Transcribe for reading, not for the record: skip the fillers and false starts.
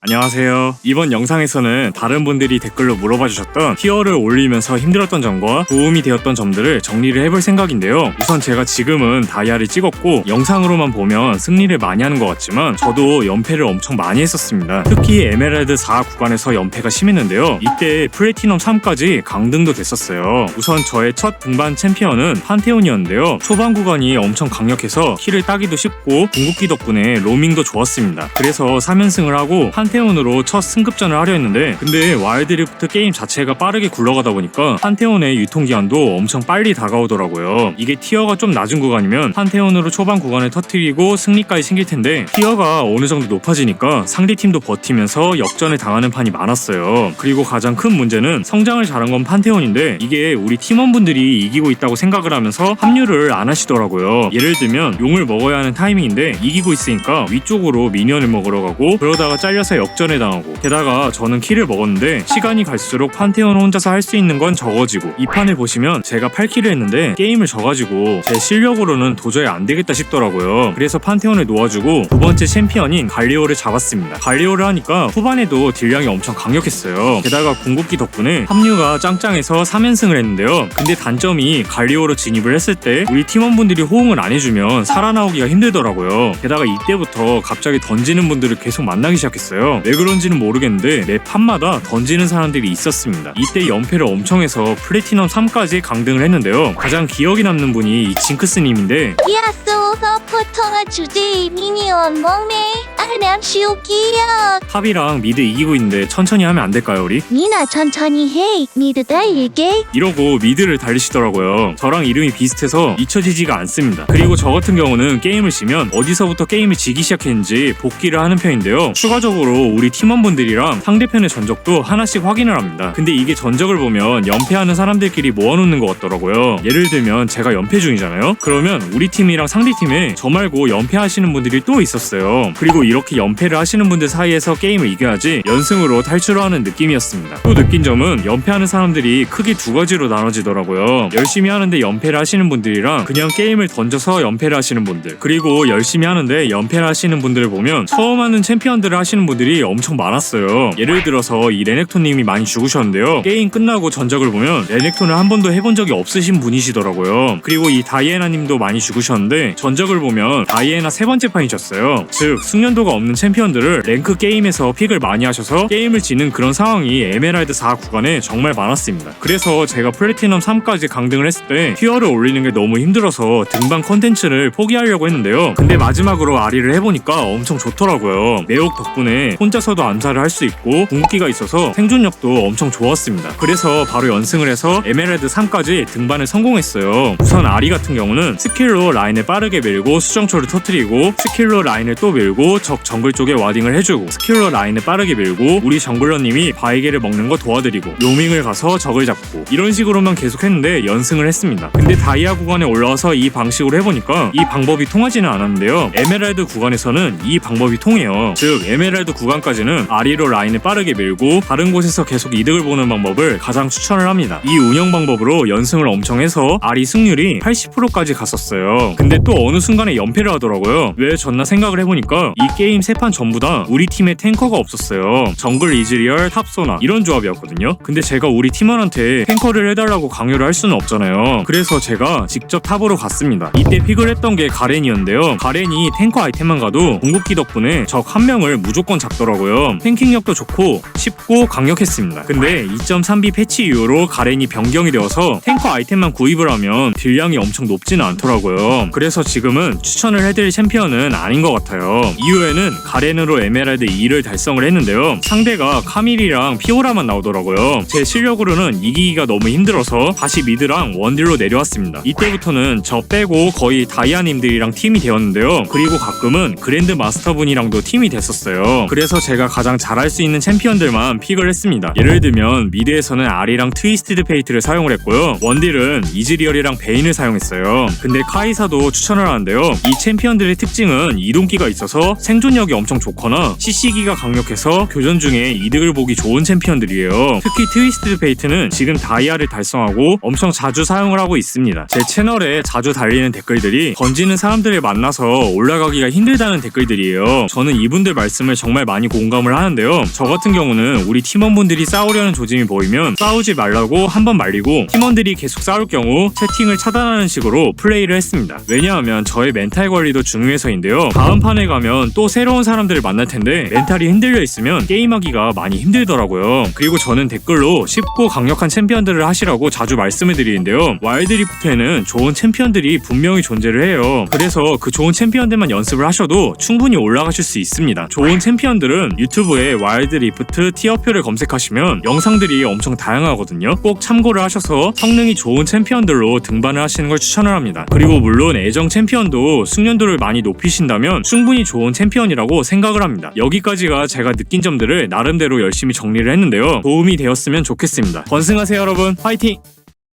안녕하세요. 이번 영상에서는 다른 분들이 댓글로 물어봐 주셨던 티어를 올리면서 힘들었던 점과 도움이 되었던 점들을 정리를 해볼 생각인데요. 우선 제가 지금은 다이아를 찍었고 영상으로만 보면 승리를 많이 하는 것 같지만 저도 연패를 엄청 많이 했었습니다. 특히 에메랄드 4 구간에서 연패가 심했는데요. 이때 플래티넘 3까지 강등도 됐었어요. 우선 저의 첫 등반 챔피언은 판테온이었는데요. 초반 구간이 엄청 강력해서 킬을 따기도 쉽고 궁극기 덕분에 로밍도 좋았습니다. 그래서 3연승을 하고 판테온으로 첫 승급전을 하려 했는데 근데 와일드리프트 게임 자체가 빠르게 굴러가다 보니까 판테온의 유통기한도 엄청 빨리 다가오더라고요. 이게 티어가 좀 낮은 구간이면 판테온으로 초반 구간을 터뜨리고 승리까지 챙길 텐데 티어가 어느 정도 높아지니까 상대팀도 버티면서 역전을 당하는 판이 많았어요. 그리고 가장 큰 문제는 성장을 잘한 건 판테온인데 이게 우리 팀원분들이 이기고 있다고 생각을 하면서 합류를 안 하시더라고요. 예를 들면 용을 먹어야 하는 타이밍인데 이기고 있으니까 위쪽으로 미니언을 먹으러 가고 그러다가 잘려서 역전을 당하고 게다가 저는 킬을 먹었는데 시간이 갈수록 판테온 혼자서 할 수 있는 건 적어지고 이 판을 보시면 제가 8킬을 했는데 게임을 져가지고 제 실력으로는 도저히 안 되겠다 싶더라고요. 그래서 판테온을 놓아주고 두 번째 챔피언인 갈리오를 잡았습니다. 갈리오를 하니까 후반에도 딜량이 엄청 강력했어요. 게다가 궁극기 덕분에 합류가 짱짱해서 3연승을 했는데요. 근데 단점이 갈리오로 진입을 했을 때 우리 팀원분들이 호응을 안 해주면 살아나오기가 힘들더라고요. 게다가 이때부터 갑자기 던지는 분들을 계속 만나기 시작했어요. 왜 그런지는 모르겠는데 매 판마다 던지는 사람들이 있었습니다. 이때 연패를 엄청 해서 플래티넘 3까지 강등을 했는데요. 가장 기억에 남는 분이 이 징크스님인데 야쏘 서포터가 주제에 미니언 먹네. 아람 쉬우기야. 탑이랑 미드 이기고 있는데 천천히 하면 안 될까요 우리? 니나 천천히 해. 미드 달릴게. 이러고 미드를 달리시더라고요. 저랑 이름이 비슷해서 잊혀지지가 않습니다. 그리고 저 같은 경우는 게임을 지면 어디서부터 게임을 지기 시작했는지 복귀를 하는 편인데요. 추가적으로 우리 팀원분들이랑 상대편의 전적도 하나씩 확인을 합니다. 근데 이게 전적을 보면 연패하는 사람들끼리 모아놓는 것 같더라고요. 예를 들면 제가 연패 중이잖아요. 그러면 우리 팀이랑 상대팀에 저 말고 연패하시는 분들이 또 있었어요. 그리고 이렇게 연패를 하시는 분들 사이에서 게임을 이겨야지 연승으로 탈출하는 느낌이었습니다. 또 느낀 점은 연패하는 사람들이 크게 두 가지로 나눠지더라고요. 열심히 하는데 연패를 하시는 분들이랑 그냥 게임을 던져서 연패를 하시는 분들, 그리고 열심히 하는데 연패를 하시는 분들을 보면 처음 하는 챔피언들을 하시는 분들이 엄청 많았어요. 예를 들어서 이 레넥톤님이 많이 죽으셨는데요. 게임 끝나고 전적을 보면 레넥톤을 한 번도 해본 적이 없으신 분이시더라고요. 그리고 이 다이애나님도 많이 죽으셨는데 전적을 보면 다이애나 세 번째 판이셨어요. 즉 숙련도가 없는 챔피언들을 랭크 게임에서 픽을 많이 하셔서 게임을 지는 그런 상황이 에메랄드 4 구간에 정말 많았습니다. 그래서 제가 플래티넘 3까지 강등을 했을 때 티어를 올리는 게 너무 힘들어서 등반 컨텐츠를 포기하려고 했는데요. 근데 마지막으로 아리를 해보니까 엄청 좋더라고요. 매혹 덕분에 혼자서도 암살을 할 수 있고 궁극기가 있어서 생존력도 엄청 좋았습니다. 그래서 바로 연승을 해서 에메랄드 3까지 등반을 성공했어요. 우선 아리 같은 경우는 스킬로 라인을 빠르게 밀고 수정초를 터뜨리고 스킬로 라인을 또 밀고 적 정글 쪽에 와딩을 해주고 스킬로 라인을 빠르게 밀고 우리 정글러님이 바이게를 먹는 거 도와드리고 로밍을 가서 적을 잡고 이런 식으로만 계속 했는데 연승을 했습니다. 근데 다이아 구간에 올라와서 이 방식으로 해보니까 이 방법이 통하지는 않았는데요. 에메랄드 구간에서는 이 방법이 통해요. 즉 에메랄드 구간까지는 아리로 라인을 빠르게 밀고 다른 곳에서 계속 이득을 보는 방법을 가장 추천을 합니다. 이 운영 방법으로 연승을 엄청 해서 아리 승률이 80%까지 갔었어요. 근데 또 어느 순간에 연패를 하더라고요. 왜 졌나 생각을 해보니까 이 게임 세 판 전부 다 우리 팀에 탱커가 없었어요. 정글 이즈리얼, 탑소나 이런 조합이었거든요. 근데 제가 우리 팀원한테 탱커를 해달라고 강요를 할 수는 없잖아요. 그래서 제가 직접 탑으로 갔습니다. 이때 픽을 했던 게 가렌이었는데요. 가렌이 탱커 아이템만 가도 궁극기 덕분에 적 한 명을 무조건 잡더라고요. 탱킹력도 좋고 쉽고 강력했습니다. 근데 2.3B 패치 이후로 가렌이 변경이 되어서 탱커 아이템만 구입을 하면 딜량이 엄청 높지는 않더라고요. 그래서 지금은 추천을 해드릴 챔피언은 아닌 것 같아요. 이후에는 가렌으로 에메랄드 2를 달성을 했는데요. 상대가 카밀이랑 피오라만 나오더라고요. 제 실력으로는 이기기가 너무 힘들어서 다시 미드랑 원딜로 내려왔습니다. 이때부터는 저 빼고 거의 다이아님들이랑 팀이 되었는데요. 그리고 가끔은 그랜드 마스터분이랑도 팀이 됐었어요. 그래서 제가 가장 잘할 수 있는 챔피언들만 픽을 했습니다. 예를 들면 미드에서는 아리랑 트위스티드 페이트를 사용을 했고요. 원딜은 이즈리얼이랑 베인을 사용했어요. 근데 카이사도 추천을 하는데요. 이 챔피언들의 특징은 이동기가 있어서 생존력이 엄청 좋거나 CC기가 강력해서 교전 중에 이득을 보기 좋은 챔피언들이에요. 특히 트위스티드 페이트는 지금 다이아를 달성하고 엄청 자주 사용을 하고 있습니다. 제 채널에 자주 달리는 댓글들이 던지는 사람들을 만나서 올라가기가 힘들다는 댓글들이에요. 저는 이분들 말씀을 정말 많이 공감을 하는데요. 저 같은 경우는 우리 팀원분들이 싸우려는 조짐이 보이면 싸우지 말라고 한번 말리고 팀원들이 계속 싸울 경우 채팅을 차단하는 식으로 플레이를 했습니다. 왜냐하면 저의 멘탈 관리도 중요해서인데요. 다음 판에 가면 또 새로운 사람들을 만날 텐데 멘탈이 흔들려 있으면 게임하기가 많이 힘들더라고요. 그리고 저는 댓글로 쉽고 강력한 챔피언들을 하시라고 자주 말씀을 드리는데요. 와일드 리프트에는 좋은 챔피언들이 분명히 존재를 해요. 그래서 그 좋은 챔피언들만 연습을 하셔도 충분히 올라가실 수 있습니다. 좋은 챔피언들은 유튜브에 와일드 리프트 티어표를 검색하시면 영상들이 엄청 다양하거든요. 꼭 참고를 하셔서 성능이 좋은 챔피언들로 등반을 하시는 걸 추천을 합니다. 그리고 물론 애정 챔피언도 숙련도를 많이 높이신다면 충분히 좋은 챔피언이라고 생각을 합니다. 여기까지가 제가 느낀 점들을 나름대로 열심히 정리를 했는데요. 도움이 되었으면 좋겠습니다. 번승하세요 여러분. 화이팅!